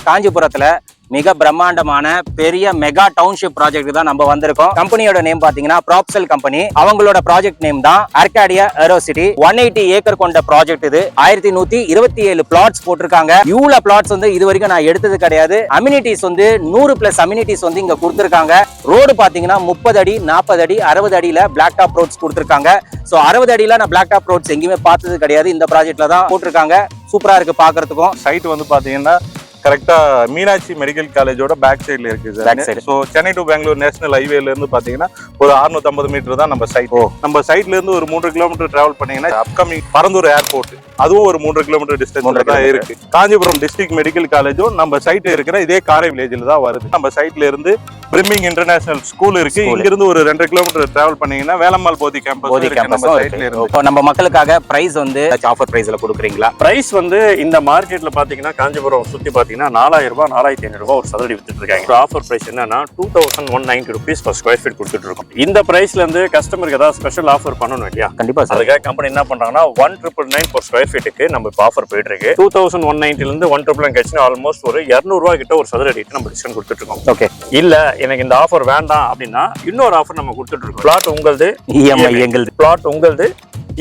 காஞ்சிபுரத்துல மிக பிரம்மாண்டமான பெரிய மெகா டவுன்ஷிப் ப்ராஜெக்ட் தான் நம்ம வந்திருக்கோம். கம்பெனியோட நேம் பாத்தீங்கன்னா ப்ராப்செல் கம்பெனி. அவங்களோட ப்ராஜெக்ட் நேம் தான் ஆர்காடியா ஏரோசிட்டி. 180 ஏக்கர் கொண்ட ப்ராஜெக்ட் இது. 1127 பிளாட்ஸ் போட்டிருக்காங்க. இவ்வளவு பிளாட்ஸ் வந்து இது வரைக்கும் நான் எடுத்தது கிடையாது. அம்யூனிட்டிஸ் வந்து 100+ அம்யூனிட்டிஸ் வந்து இங்க கொடுத்திருக்காங்க. ரோடு பாத்தீங்கன்னா 30 அடி 40 அடி 60 அடியில பிளாக் டாப் ரோட்ஸ் கொடுத்திருக்காங்க. சோ 60 அடியில நான் பிளாக் டாப் ரோட்ஸ் எங்கேயுமே பார்த்தது கிடையாது. இந்த ப்ராஜெக்ட்ல தான் போட்டிருக்காங்க. சூப்பரா இருக்கு பாக்குறதுக்கும். சைட் வந்து பாத்தீங்கன்னா கரெக்டா மீனாட்சி மெடிக்கல் காலேஜோட பேக் சைடுல இருக்கு. So Chennai to Bangalore national ஹைவேல இருந்து பாத்தீங்கன்னா ஒரு 650 மீட்டர் தான் நம்ம சைட். நம்ம சைட்ல இருந்து ஒரு 3 கிலோமீட்டர் டிராவல் பண்ணீங்கன்னா அப்கமிங் பரந்தூர் ஏர்போர்ட், அதுவும் ஒரு 3 கிலோமீட்டர் டிஸ்டன்ஸ்ல தான் இருக்கு. காஞ்சிபுரம் டிஸ்ட்ரிக்ட் மெடிக்கல் காலேஜும் நம்ம சைட் இருக்கிற இதே காரை வில்லேஜ்ல தான் வருது. நம்ம சைட்ல இருந்து பிரிமிங் இன்டர்நேஷனல் ஸ்கூல் இருக்கு. இங்க இருந்து ஒரு 2 கிலோமீட்டர் டிராவல் பண்ணீங்கன்னா வேலம்மாள் போதி கேம்பஸ். நம்ம மக்களுக்காக பிரைஸ் வந்து ஆஃபர் பிரைஸ்ல கொடுக்குறீங்களா? பிரைஸ் வந்து இந்த மார்க்கெட்ல பாத்தீங்கன்னா காஞ்சிபுரம் சுத்தி பாத்தீங்கன்னா 4000 ரூபாய் 4500 ரூபாய் ஒரு சதுரடி வித்துட்டு இருக்காங்க. ஆஃபர் பிரைஸ் என்னன்னா 2190 rupees per square feet கொடுத்துட்டு இருக்கோம். இந்த பிரைஸ்ல இருந்து கஸ்டமருக்கு ஏதாவது ஸ்பெஷல் ஆஃபர் பண்ணணும் இல்லையா? கண்டிப்பா. அதுக்காக கம்பெனி என்ன பண்றாங்கன்னா 1999 per square feetக்கு நம்ம இப்போ ஆஃபர் போயிட்டு இருக்கு. 2190 இருந்து 1999 கழிச்சுன்னா ஆல்மோஸ்ட் ஒரு 200 ரூபாய் கிட்ட ஒரு சதுரடிக்கு நம்ம டிஸ்கவுண்ட் கொடுத்துட்டு இருக்கோம். ஓகே. இல்ல எனக்கு இந்த ஆஃபர் வேண்டாம் அப்படின்னா இன்னொரு ஆஃபர் நம்ம கொடுத்துட்டு இருக்கோம். பிளாட் உங்களது, இஎம்ஐ எங்களுது. பிளாட் உங்களுது,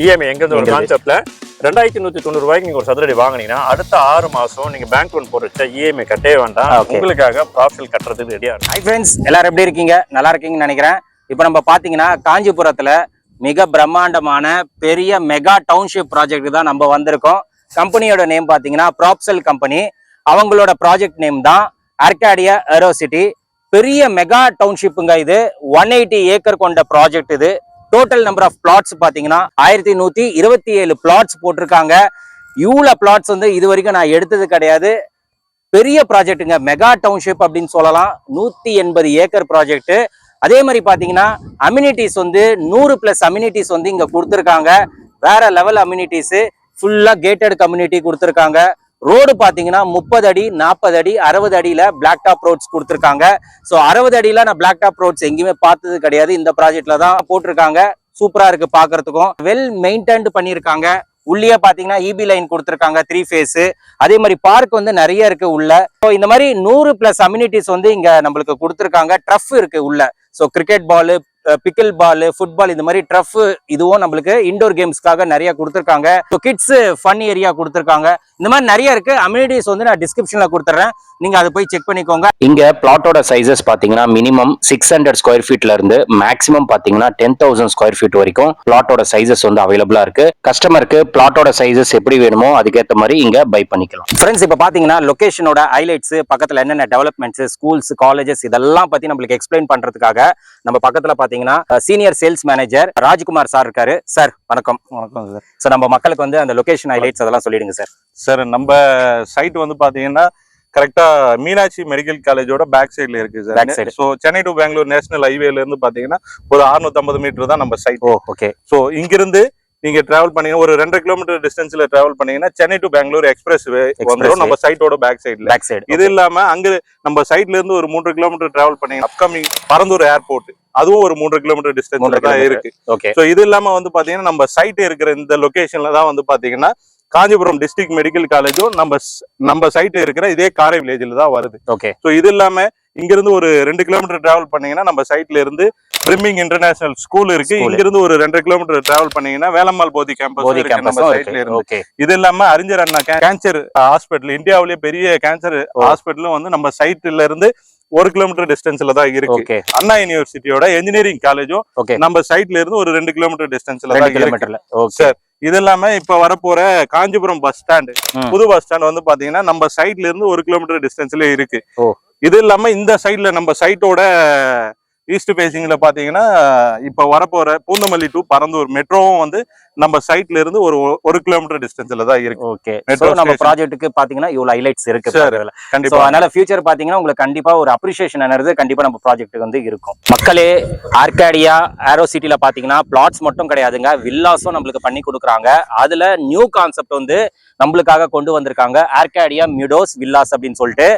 இஎம்ஐ எங்களுது ஒரு கான்செப்ட்ல 2190 ரூபாய்க்கு நீங்க ஒரு சதுரடி வாங்கினீங்கன்னா அடுத்த 6 மாசம் நீங்க பேங்க் லோன் போடுற இஎம்ஐ கட்டவே வேண்டாம். உங்களுக்காக ப்ராப்ஷல் கட்டுறதுக்கு ரெடியா இருக்கு. ஹை ஃப்ரெண்ட்ஸ், எல்லாரும் எப்படி இருக்கீங்க? நல்லா இருக்கீங்கன்னு நினைக்கிறேன். இப்போ நம்ம பாத்தீங்கன்னா காஞ்சிபுரத்துல மிக பிரம்மாண்டமான பெரிய மெகா டவுன்ஷிப் ப்ராஜெக்ட் தான் நம்ம வந்திருக்கோம். கம்பெனியோட நேம் பாத்தீங்கன்னா ப்ராப்செல் கம்பெனி. அவங்களோட ப்ராஜெக்ட் நேம் தான் ஆர்காடியா ஏரோசிட்டி. பெரிய மெகா டவுன்ஷிப்புங்க இது. 180 ஏக்கர் கொண்ட ப்ராஜெக்ட் இது. டோட்டல் நம்பர் ஆஃப் பிளாட்ஸ் பாத்தீங்கன்னா 1127 பிளாட்ஸ் போட்டிருக்காங்க. இவ்வளவு பிளாட்ஸ் வந்து இது வரைக்கும் நான் எடுத்தது கிடையாது. பெரிய ப்ராஜெக்ட்டுங்க, மெகா டவுன்ஷிப் அப்படின்னு சொல்லலாம். 180 ஏக்கர் ப்ராஜெக்ட். அதே மாதிரி பாத்தீங்கன்னா அம்யூனிட்டிஸ் வந்து 100+ அம்யூனிட்டிஸ் வந்து இங்க கொடுத்துருக்காங்க. வேற லெவல் அம்யூனிட்டிஸ். ஃபுல்லா கேட்டட் கம்யூனிட்டி கொடுத்துருக்காங்க. ரோடு பாத்தீங்கன்னா 30 அடி 40 அடி 60 அடியில பிளாக் டாப் ரோட்ஸ் கொடுத்துருக்காங்க. ஸோ 60 அடியில நான் பிளாக் டாப் ரோட்ஸ் எங்கேயுமே பார்த்தது கிடையாது. இந்த ப்ராஜெக்ட்ல தான் போட்டிருக்காங்க. சூப்பரா இருக்கு பாக்குறதுக்கும். வெல் மெயின்டைன்டு பண்ணியிருக்காங்க. உள்ளே பாத்தீங்கன்னா இபி லைன் கொடுத்துருக்காங்க 3 ஃபேஸ். அதே மாதிரி பார்க் வந்து நிறைய இருக்கு உள்ள. ஸோ இந்த மாதிரி 100+ அம்யூனிட்டிஸ் வந்து இங்க நம்மளுக்கு கொடுத்துருக்காங்க. ட்ரஃப் இருக்கு உள்ள. So cricket ball, pickleball, football, இந்த மாதிரி ட்ரஃப் இதுவும் நம்மளுக்கு இன்டோர் கேம்ஸ்க்காக நிறைய கொடுத்துருக்காங்க. ஸோ கிட்ஸ் ஃபன் ஏரியா கொடுத்துருக்காங்க. இந்த மாதிரி நிறைய இருக்கு. அம்யூனிட்டிஸ் வந்து நான் டிஸ்கிரிப்ஷன்ல கொடுத்துறேன், நீங்க அதை போய் செக் பண்ணிக்கோங்க. இங்க பிளாட்டோட சைசஸ் பாத்தீங்கன்னா மினிமம் 600 ஸ்கொயர் ஃபீட்ல இருந்து மேக்ஸிமம் பாத்தீங்கன்னா 10,000 ஸ்கொயர் ஃபீட் வரைக்கும் பிளாட்டோட சைசஸ் வந்து அவைலபிளா இருக்கு. கஸ்டமருக்கு பிளாட்டோட சைசஸ் எப்படி வேணுமோ அதுக்கேற்ற மாதிரி இங்க பை பண்ணிக்கலாம். ஃப்ரெண்ட்ஸ், இப்ப பாத்தீங்கன்னா லொகேஷனோட ஹைலைட்ஸ், பக்கத்துல என்னென்ன டெவலப்மெண்ட்ஸ், ஸ்கூல்ஸ், காலேஜஸ் இதெல்லாம் பத்தி நம்மளுக்கு எக்ஸ்பிளைன் பண்றதுக்காக நம்ம பக்கத்துல பாத்தீங்கன்னா senior sales manager Rajkumar sir இருக்காரு. சார் வணக்கம். வணக்கம் சார். சார், நம்ம மக்களுக்கு வந்து அந்த லொகேஷன் ஹைலைட்ஸ் அதெல்லாம் சொல்லிடுங்க சார். சார், நம்ம சைட் வந்து பாத்தீங்கன்னா கரெக்டா மீனாட்சி மெடிக்கல் காலேஜோட பேக் சைடுல இருக்கு sir. So Chennai to Bangalore national ஹைவேல இருந்து பாத்தீங்கன்னா ஒரு 650 மீட்டர் தான் நம்ம சைட். ஓகே. சோ இங்கிருந்து நீங்க டிராவல் பண்ணீங்கன்னா ஒரு 2 கிலோமீட்டர் டிஸ்டன்ஸ்ல டிராவல் பண்ணீங்கன்னா சென்னை டு பெங்களூர் எக்ஸ்பிரஸ் வே வந்துடும் நம்ம சைட்டோட பேக் சைடு. இது இல்லாம அங்க நம்ம சைட்ல இருந்து ஒரு 3 கிலோமீட்டர் டிராவல் பண்ணீங்கன்னா அப்கமிங் பரந்தூர் ஏர்போர்ட், அதுவும் ஒரு 3 கிலோமீட்டர் டிஸ்டன்ஸ்ல தான் இருக்கு. சோ இது இல்லாம வந்து பாத்தீங்கன்னா நம்ம சைட் இருக்கிற இந்த லொகேஷன்ல தான் வந்து பாத்தீங்கன்னா காஞ்சிபுரம் டிஸ்ட்ரிக்ட் மெடிக்கல் காலேஜும் நம்ம சைட் இருக்கிற இதே காரை வில்லேஜ்ல தான் வருது. ஓகே. சோ இது இல்லாம இங்க இருந்து ஒரு 2 கிலோமீட்டர் டிராவல் பண்ணீங்கன்னா நம்ம சைட்ல இருந்து பிரிமிங் இன்டர்நேஷனல் ஸ்கூல் இருக்கு. இங்க இருந்து ஒரு 2 கிலோமீட்டர் டிராவல் பண்ணீங்கன்னா வேலம்மாள் போதி கேம்பஸ் நம்ம சைட்ல இருக்கு. இது இல்லாம அறிஞர் அண்ணா கேன்சர் ஹாஸ்பிட்டல், இந்தியாவிலேயே பெரிய கேன்சர் ஹாஸ்பிட்டலும் வந்து நம்ம சைட்ல இருந்து 1 கிலோமீட்டர் டிஸ்டன்ஸ்ல தான் இருக்கு. அண்ணா யூனிவர்சிட்டியோட இன்ஜினியரிங் காலேஜும் நம்ம சைட்ல இருந்து ஒரு 2 கிலோமீட்டர் டிஸ்டன்ஸ்ல தான் இருக்கு சார். இது இல்லாம இப்ப வரப்போற காஞ்சிபுரம் பஸ் ஸ்டாண்ட், புது பஸ் ஸ்டாண்ட் வந்து பாத்தீங்கன்னா நம்ம சைட்ல இருந்து 1 கிலோமீட்டர் டிஸ்டன்ஸ்ல இருக்கு. இது இல்லாம இந்த சைட்ல நம்ம சைட்டோட ஈஸ்ட் பேசிங்ல பாத்தீங்கன்னா இப்ப வரப்போற பூந்தமல்லி டு பரந்தூர் மெட்ரோவும் வந்து நம்ம சைட்ல இருந்து ஒரு 1 கிலோமீட்டர் டிஸ்டன்ஸ்ல தான் இருக்கு. ஓகே. மெட்ரோ நம்ம ப்ராஜெக்ட்டுக்கு பாத்தீங்கன்னா இவ்வளவு ஹைலைட்ஸ் இருக்கு சார். கண்டிப்பா. அதனால ஃபியூச்சர் பாத்தீங்கன்னா உங்களுக்கு கண்டிப்பா ஒரு அப்ரிசியேஷன் என்னது கண்டிப்பா நம்ம ப்ராஜெக்ட்டுக்கு வந்து இருக்கும். மக்களே, ஆர்காடியா ஏரோசிட்டில பாத்தீங்கன்னா பிளாட்ஸ் மட்டும் கிடையாதுங்க, வில்லாஸும் நம்மளுக்கு பண்ணி கொடுக்குறாங்க. அதுல நியூ கான்செப்ட் வந்து நம்மளுக்காக கொண்டு வந்திருக்காங்க. ஆர்காடியா மிடோஸ் வில்லாஸ் அப்படின்னு சொல்லிட்டு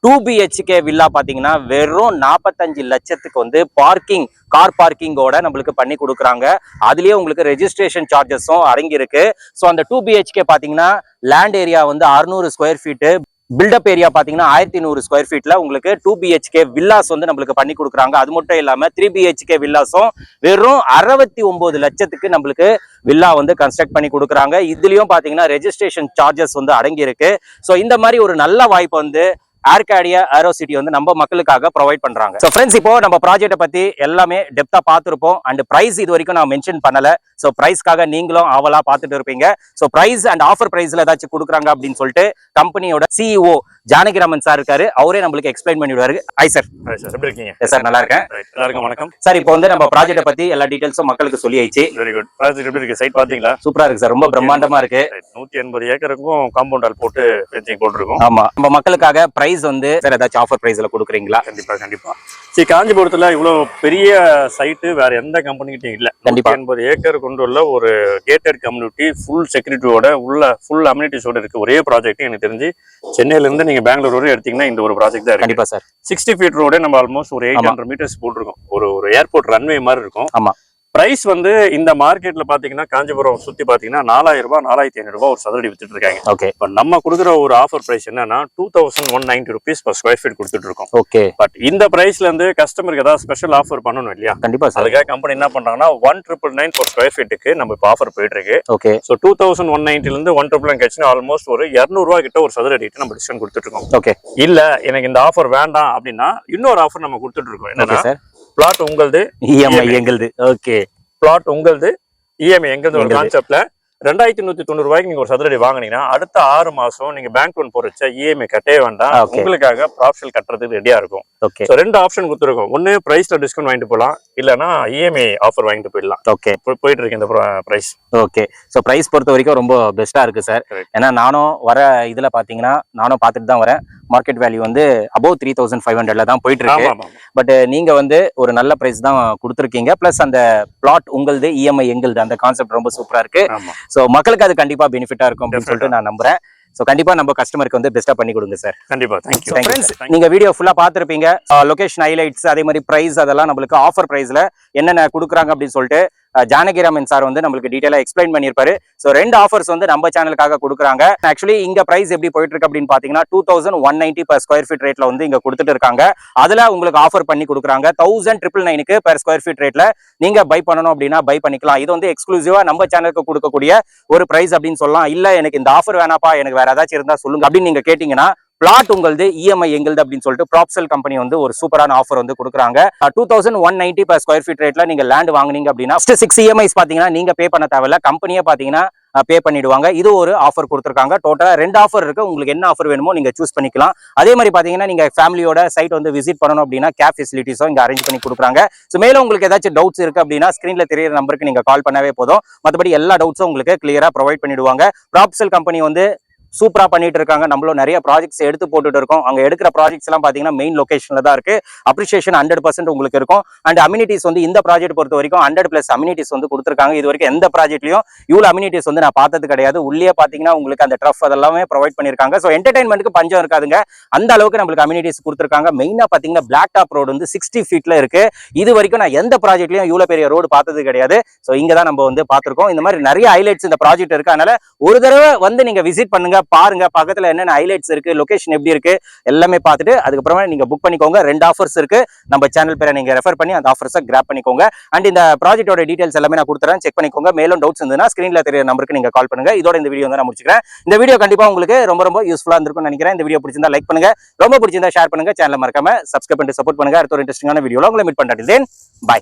2 BHK வில்லா பாத்தீங்கன்னா வெறும் 45 லட்சத்துக்கு வந்து பார்க்கிங், கார் பார்க்கிங்கோட நம்மளுக்கு பண்ணி கொடுக்குறாங்க. அதுலயே உங்களுக்கு ரெஜிஸ்ட்ரேஷன் சார்ஜஸும் அடங்கி இருக்கு. ஸோ அந்த 2 BHK பாத்தீங்கன்னா லேண்ட் ஏரியா வந்து 600 ஸ்கொயர் ஃபீட்டு. பில்டப் ஏரியா பாத்தீங்கன்னா 1100 ஸ்கொயர் ஃபீட்ல உங்களுக்கு 2 BHK வில்லாஸ் வந்து நம்மளுக்கு பண்ணி கொடுக்குறாங்க. அது மட்டும் இல்லாம 3 BHK வில்லாஸும் வெறும் 69 லட்சத்துக்கு நம்மளுக்கு வில்லா வந்து கன்ஸ்ட்ரக்ட் பண்ணி கொடுக்குறாங்க. இதுலயும் பாத்தீங்கன்னா ரெஜிஸ்ட்ரேஷன் சார்ஜஸ் வந்து அடங்கி இருக்கு. ஸோ இந்த மாதிரி ஒரு நல்ல வாய்ப்பு வந்து ஏர்காடியா ஏரோசிட்டி வந்து நம்ம மக்களுக்காக ப்ரொவைட் பண்றாங்க. ஸோ ஃப்ரெண்ட்ஸ், இப்போ நம்ம ப்ராஜெக்ட்டை பத்தி எல்லாமே டெப்தா பார்த்துருப்போம். அண்ட் பிரைஸ் இது வரைக்கும் நான் மென்ஷன் பண்ணல. ஸோ பிரைஸ்க்காக நீங்களும் ஆவலா பார்த்துட்டு இருப்பீங்க. ஸோ பிரைஸ் அண்ட் ஆஃபர் பிரைஸ்ல ஏதாச்சும் கொடுக்குறாங்க அப்படின்னு சொல்லிட்டு கம்பெனியோட CEO ஜானகிராமன் சார் இருக்காரு. அவரே நம்மளுக்கு எக்ஸ்பிளைன் பண்ணிடுவாரு. Hi sir. எப்படி இருக்கீங்க? சார் நல்லா இருக்கேன். எல்லாருக்கும் வணக்கம் சார். இப்போ வந்து நம்ம ப்ராஜெக்ட்டை பத்தி எல்லா டீடைல்ஸும் மக்களுக்கு சொல்லியாச்சு. Very good. ப்ராஜெக்ட் எப்படி இருக்கு? சைட் பாத்தீங்களா? சூப்பரா இருக்கு சார். ரொம்ப பிரம்மாண்டமா இருக்கு. 180 ஏக்கருக்கும் காம்பவுண்ட் வால் போட்டு ஃபென்சிங் போட்டுருக்கோம். ஆமா. நம்ம மக்களுக்காக பிரைஸ் வந்து சார் ஏதாச்சும் ஆஃபர் பிரைஸ்ல கொடுக்குறீங்களா? கண்டிப்பா. சரி, காஞ்சிபுரத்துல இவ்வளவு பெரிய சைட்டு வேற எந்த கம்பெனிகிட்டையும் இல்ல. 180 ஏக்கர் கொண்டுள்ள ஒரு கேட்டட் கம்யூனிட்டி, ஃபுல் செக்யூரிட்டியோட உள்ள ஃபுல் அம்யூனிட்டிஸோட இருக்கு ஒரே ப்ராஜெக்ட். எனக்கு தெரிஞ்சு சென்னையில இருந்து நீங்க பெங்களூர் வரை எடுத்தீங்கன்னா இந்த ஒரு ப்ராஜெக்ட் தான் இருக்கு. கண்டிப்பா சார். 60 ஃபீட் ரோடு நம்ம ஆல்மோஸ்ட் ஒரு 800 மீட்டர்ஸ் போட்டிருக்கோம். ஒரு ஏர்போர்ட் ரன்வே மாதிரி இருக்கும். ஆமா. பிரைஸ் வந்து இந்த மார்க்கெட்ல பாத்தீங்கன்னா காஞ்சிபுரம் சுத்தி பாத்தீங்கன்னா 4000 ரூபாய் 4500 ரூபாய் ஒரு சதுரடி வித்துட்டு இருக்காங்க. ஓகே. இப்ப நம்ம கொடுக்குற ஒரு ஆஃபர் பிரைஸ் என்னன்னா 2190 rupees per square feet கொடுத்துட்டு இருக்கோம். ஓகே. பட் இந்த பிரைஸ்ல இருந்து கஸ்டமருக்கு ஏதாவது ஸ்பெஷல் ஆஃபர் பண்ணணும் இல்லையா? கண்டிப்பா சார். அதுக்காக கம்பெனி என்ன பண்றாங்கன்னா 1999 per square feetக்கு நம்ம இப்ப ஆஃபர் போயிட்டு இருக்கு. ஓகே. சோ 2190 ல இருந்து 1999 கழிச்சுன்னா ஆல்மோஸ்ட் ஒரு 200 ரூபாய் கிட்ட ஒரு சதுரடிக்கு நம்ம டிஸ்கவுண்ட் கொடுத்துட்டு இருக்கோம். ஓகே. இல்ல எனக்கு இந்த ஆஃபர் வேண்டாம் அப்படின்னா இன்னொரு ஆஃபர் நம்ம கொடுத்துட்டு இருக்கோம். என்னன்னா சார், பிளாட் உங்களுது, EMI எங்களுது. ஓகே. பிளாட் உங்களுது, EMI எங்களுது ஒரு கான்செப்ட்ல 2190 ரூபாய்க்கு நீங்க ஒரு சதுரடி வாங்கினீங்கன்னா அடுத்த 6 மாசம் நீங்க பேங்க் லோன் போறச்ச EMI கட்டவே வேண்டாம். உங்களுக்காக ப்ராப்ஷல் கட்டுறதுக்கு ரெடியா இருக்கும். ஓகே. சோ 2 ஆப்ஷன் கொடுத்துருக்கோம். ஒன்னு பிரைஸ்ல டிஸ்கவுண்ட் வாங்கிட்டு போலாம், இல்லனா EMI ஆஃபர் வாங்கிட்டு போயிடலாம். ஓகே. போயிட்டு இருக்கு இந்த பிரைஸ். ஓகே. சோ பிரைஸ் பொறுத்த வரைக்கும் ரொம்ப பெஸ்டா இருக்கு சார். ஏன்னா நானும் வர இதுல பாத்தீங்கன்னா நானும் பார்த்துட்டு தான் வரேன். மார்க்கெட் வேல்யூ வந்து above 3500ல தான் போயிட்டு இருக்கு. பட் நீங்க வந்து ஒரு நல்ல பிரைஸ் தான் கொடுத்துருக்கீங்க. பிளஸ் அந்த பிளாட் உங்களுது, EMI எங்களுது, அந்த கான்செப்ட் ரொம்ப சூப்பரா இருக்கு. சோ மக்களுக்கு அது கண்டிப்பா பெனிஃபிட்டா இருக்கும் அப்படின்னு சொல்லிட்டு நான் நம்புறேன். சோ கண்டிப்பா நம்ம கஸ்டமருக்கு வந்து பெஸ்டா பண்ணி கொடுங்க சார். கண்டிப்பா. தேங்க்யூ. ஃப்ரெண்ட்ஸ், நீங்க வீடியோ ஃபுல்லா பாத்துருப்பீங்க. லொகேஷன் ஹைலைட்ஸ், அதே மாதிரி பிரைஸ், அதெல்லாம் நம்மளுக்கு ஆஃபர் பிரைஸ்ல என்னென்ன கொடுக்குறாங்க அப்படின்னு சொல்லிட்டு ஜானகிராமன் சார் வந்து நம்மளுக்கு டீடைலா எக்ஸ்பிளைன் பண்ணிருப்பாரு. சோ 2 ஆஃபர்ஸ் வந்து நம்ம சேனலுக்காக கொடுக்குறாங்க. ஆக்சுவலி இங்க பிரைஸ் எப்படி போயிட்டு இருக்கு அப்படின்னு பாத்தீங்கன்னா 2190 per square feet ரேட்ல வந்து இங்க கொடுத்துட்டு இருக்காங்க. அதுல உங்களுக்கு ஆஃபர் பண்ணி கொடுக்குறாங்க 1999க்கு per square feet ரேட்ல நீங்க பை பண்ணணும் அப்படின்னா பை பண்ணிக்கலாம். இது வந்து எக்ஸ்க்ளூசிவா நம்ம சேனலுக்கு கொடுக்கக்கூடிய ஒரு பிரைஸ் அப்படின்னு சொல்லலாம். இல்ல எனக்கு இந்த ஆஃபர் வேணாப்பா, எனக்கு வேற ஏதாச்சும் இருந்தா சொல்லுங்க அப்படின்னு நீங்க கேட்டீங்கன்னா பிளாட் உங்களுது, EMI எங்களுது அப்படின்னு சொல்லிட்டு ப்ராப்சல் கம்பெனி வந்து ஒரு சூப்பரான ஆஃபர் வந்து கொடுக்குறாங்க. 2190 per square feet ரேட்ல நீங்க லேண்ட் வாங்குனீங்க அப்படின்னா 6 EMIs பாத்தீங்கன்னா நீங்க பே பண்ண தேவையில்ல, கம்பெனியே பாத்தீங்கன்னா பே பண்ணிடுவாங்க. இது ஒரு ஆஃபர் கொடுத்துருக்காங்க. டோட்டலா 2 ஆஃபர் இருக்கு. உங்களுக்கு என்ன ஆஃபர் வேணுமோ நீங்க சூஸ் பண்ணிக்கலாம். அதே மாதிரி பாத்தீங்கன்னா நீங்க ஃபேமிலியோட சைட் வந்து விசிட் பண்ணணும் அப்படின்னா கேப் ஃபெசிலிட்டிஸும் இங்க அரேஞ்ச் பண்ணி கொடுக்குறாங்க. ஸோ மேலும் உங்களுக்கு ஏதாச்சும் டவுட்ஸ் இருக்கு அப்படின்னா ஸ்கிரீன்ல தெரியுற நம்பருக்கு நீங்க கால் பண்ணவே போதும். மற்றபடி எல்லா டவுட்ஸும் உங்களுக்கு கிளியரா ப்ரொவைட் பண்ணிடுவாங்க. ப்ராப்சல் கம்பெனி வந்து சூப்பரா பண்ணிட்டு இருக்காங்க. நம்மளும் நிறைய ப்ராஜெக்ட்ஸ் எடுத்து போட்டுட்டு இருக்கோம். அங்க எடுக்கிற ப்ராஜெக்ட்ஸ் எல்லாம் பாத்தீங்கன்னா மெயின் லொகேஷன்ல தான் இருக்கு. அப்ரிசியேஷன் 100% உங்களுக்கு இருக்கும். அண்ட் அம்யூனிட்டிஸ் வந்து இந்த ப்ராஜெக்ட் பொறுத்த வரைக்கும் 100+ அம்யூனிட்டிஸ் வந்து கொடுத்துருக்காங்க. இது வரைக்கும் எந்த ப்ராஜெக்ட்லயும் இவ்வளவு அம்யூனிட்டிஸ் வந்து நான் பார்த்தது கிடையாது. உள்ளே பாத்தீங்கன்னா உங்களுக்கு அந்த ட்ரஃப் அதெல்லாமே ப்ரொவைட் பண்ணிருக்காங்க. ஸோ என்டர்டைன்மெண்ட்டுக்கு பஞ்சம் இருக்காதுங்க. அந்த அளவுக்கு நம்மளுக்கு அம்யூனிட்டிஸ் கொடுத்துருக்காங்க. மெயினா பாத்தீங்கன்னா பிளாக் டாப் ரோடு வந்து 60 ஃபீட்ல இருக்கு. இது வரைக்கும் நான் எந்த ப்ராஜெக்ட்லயும் இவ்வளவு பெரிய ரோடு பார்த்தது கிடையாது. ஸோ இங்க தான் நம்ம வந்து பார்த்திருக்கோம். இந்த மாதிரி நிறைய ஹைலைட்ஸ் இந்த ப்ராஜெக்ட் இருக்கு. அதனால ஒரு தடவை வந்து நீங்க விசிட் பண்ணுங்க, பாருங்க, பக்கத்துல என்னென்ன ஹைலைட்ஸ் இருக்கு, லொகேஷன் எப்படி இருக்கு எல்லாமே பார்த்துட்டு அதுக்கப்புறமா நீங்க புக் பண்ணிக்கோங்க. 2 ஆஃபர்ஸ் இருக்கு. நம்ம சேனல் பேரை நீங்க ரெஃபர் பண்ணி அந்த ஆஃபர்ஸை கிராப் பண்ணிக்கோங்க. அண்ட் இந்த ப்ராஜெக்ட்டோட டீடைல்ஸ் எல்லாமே நான் கொடுத்துறேன், செக் பண்ணிக்கோங்க. மேலும் டவுட்ஸ் இருந்ததுன்னா ஸ்கிரீன்ல தெரிய நம்பருக்கு நீங்க கால் பண்ணுங்க. இதோட இந்த வீடியோ வந்து நான் முடிச்சுக்கிறேன். இந்த வீடியோ கண்டிப்பா உங்களுக்கு ரொம்ப யூஸ்ஃபுல்லா இருந்திருக்கும்னு நினைக்கிறேன். இந்த வீடியோ பிடிச்சிருந்தா லைக் பண்ணுங்க, ரொம்ப பிடிச்சிருந்தா ஷேர் பண்ணுங்க, சேனலை மறக்காம சப்ஸ்கிரைப் பண்ணி சப்போர்ட் பண்ணுங்க. அடுத்த ஒரு இன்ட்ரெஸ்டிங்கான வீடியோல உங்களை மீட் பண்றேன். தென் பை.